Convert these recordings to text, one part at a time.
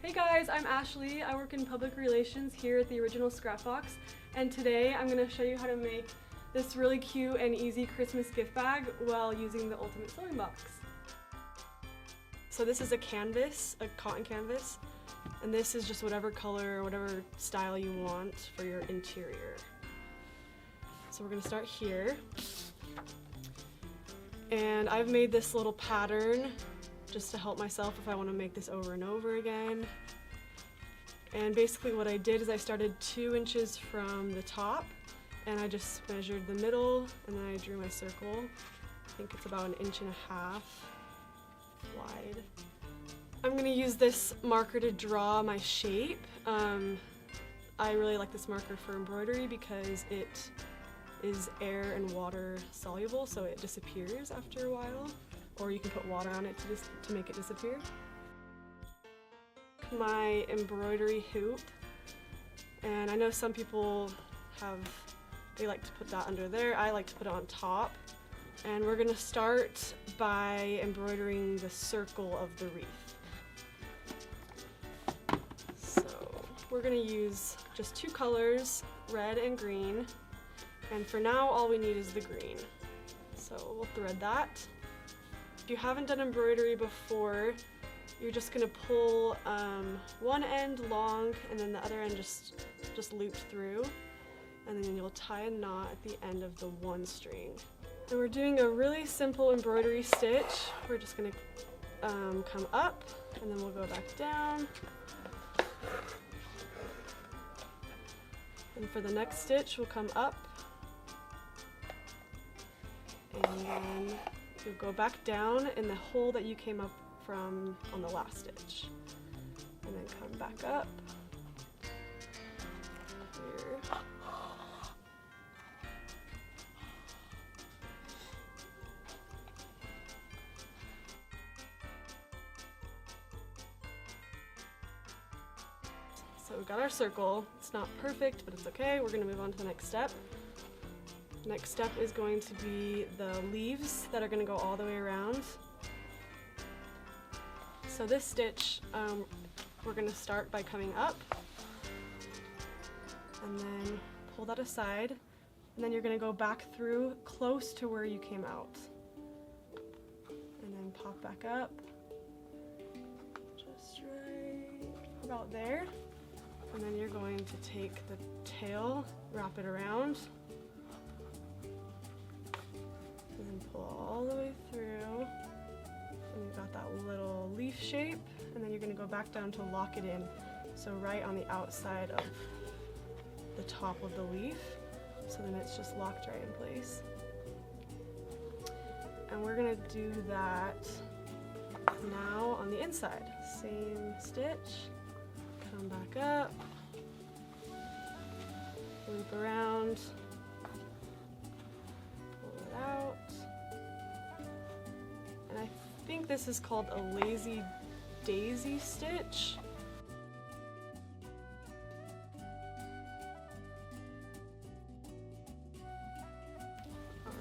Hey guys, I'm Ashley. I work in public relations here at the Original Scrapbox, and today I'm going to show you how to make this really cute and easy Christmas gift bag while using the Ultimate Sewing Box. So this is a canvas, a cotton canvas, and this is just whatever color or whatever style you want for your interior. So we're going to start here, and I've made this little pattern just to help myself if I want to make this over and over again. And basically what I did is I started 2 inches from the top, and I just measured the middle, and then I drew my circle. I think it's about 1.5 inches wide. I'm going to use this marker to draw my shape. I really like this marker for embroidery because it is air and water soluble, so it disappears after a while, or you can put water on it to make it disappear. My embroidery hoop, and I know some people they like to put that under there. I like to put it on top, and we're going to start by embroidering the circle of the wreath. So we're going to use just 2 colors, red and green, and for now all we need is the green. So we'll thread that. If you haven't done embroidery before, you're just going to pull one end long and then the other end just looped through, and then you'll tie a knot at the end of the one string. And we're doing a really simple embroidery stitch. We're just going to come up, and then we'll go back down. And for the next stitch, we'll come up, and then you'll go back down in the hole that you came up from on the last stitch, and then come back up here. So we've got our circle. It's not perfect, but it's okay. We're going to move on to the next step. Next step is going to be the leaves that are going to go all the way around. So this stitch, we're going to start by coming up, and then pull that aside, and then you're going to go back through close to where you came out, and then pop back up, just right about there, and then you're going to take the tail, wrap it around, and then pull all the way through. And you've got that little leaf shape, and then you're going to go back down to lock it in, so right on the outside of the top of the leaf, so then it's just locked right in place. And we're going to do that now on the inside. Same stitch, come back up, loop around, pull it out, and I think this is called a lazy daisy stitch.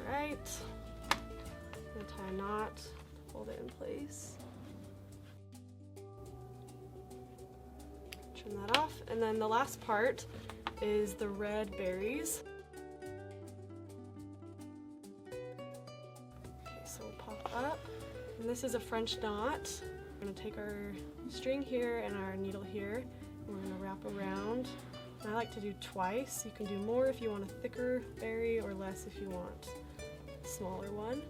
Alright, I'm going to tie a knot, hold it in place, trim that off, and then the last part is the red berries. Okay, so we'll pop up. And this is a French knot. We're going to take our string here and our needle here, and we're going to wrap around. And I like to do twice. You can do more if you want a thicker berry, or less if you want a smaller one.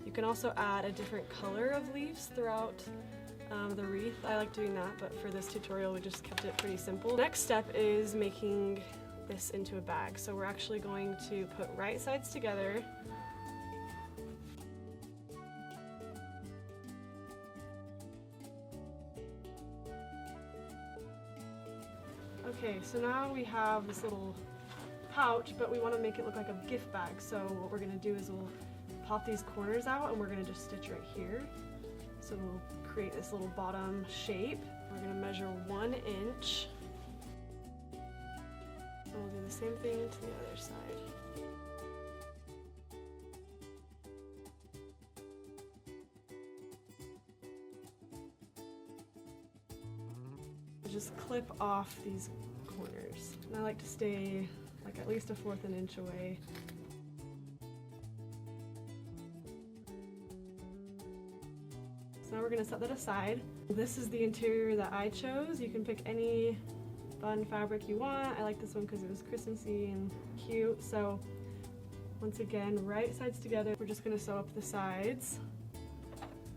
You can also add a different color of leaves throughout the wreath. I like doing that, but for this tutorial we just kept it pretty simple. Next step is making this into a bag. So we're actually going to put right sides together. Okay, so now we have this little pouch, but we want to make it look like a gift bag. So what we're going to do is we'll pop these corners out, and we're going to just stitch right here. So we'll create this little bottom shape. We're going to measure 1 inch. And we'll do the same thing to the other side. just clip off these corners. And I like to stay like at least 1/4 an inch away. So now we're gonna set that aside. This is the interior that I chose. You can pick any fun fabric you want. I like this one because it was Christmassy and cute. So once again, right sides together. We're just gonna sew up the sides.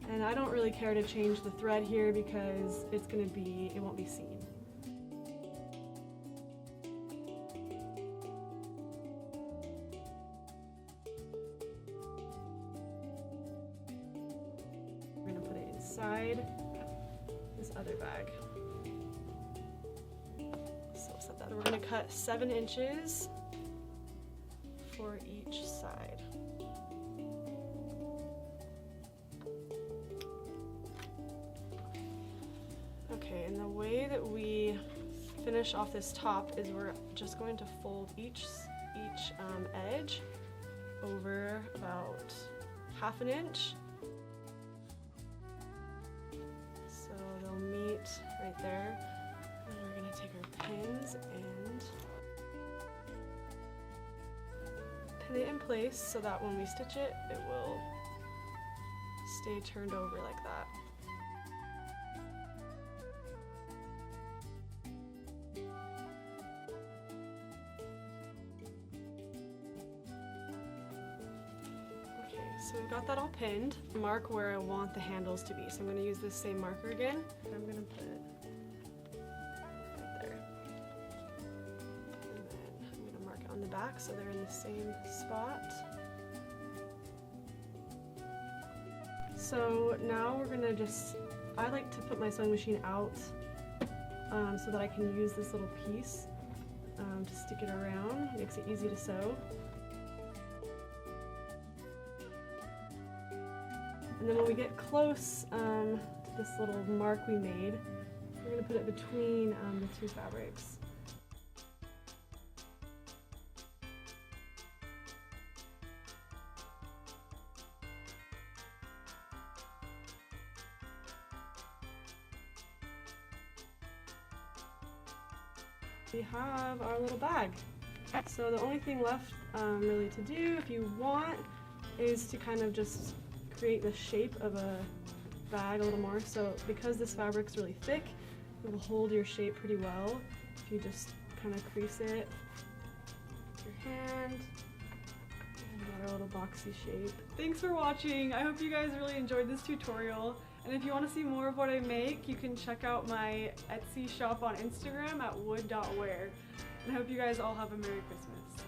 And I don't really care to change the thread here because it won't be seen. We're gonna put it inside this other bag. So set that. We're gonna cut 7 inches for each side. Okay, and the way that we finish off this top is we're just going to fold each edge over about 1/2 an inch. So they'll meet right there. And we're gonna take our pins and pin it in place so that when we stitch it, it will stay turned over like that. So we've got that all pinned. Mark where I want the handles to be. So I'm going to use this same marker again. I'm going to put it right there. And then I'm going to mark it on the back so they're in the same spot. So now we're going to I like to put my sewing machine out so that I can use this little piece to stick it around. It makes it easy to sew. And then when we get close to this little mark we made, we're going to put it between the 2 fabrics. We have our little bag. So the only thing left really to do, if you want, is to kind of just create the shape of a bag a little more. So because this fabric's really thick, it will hold your shape pretty well if you just kind of crease it with your hand and get our little boxy shape. Thanks for watching. I hope you guys really enjoyed this tutorial. And if you want to see more of what I make, you can check out my Etsy shop on Instagram at wood.wear. And I hope you guys all have a Merry Christmas.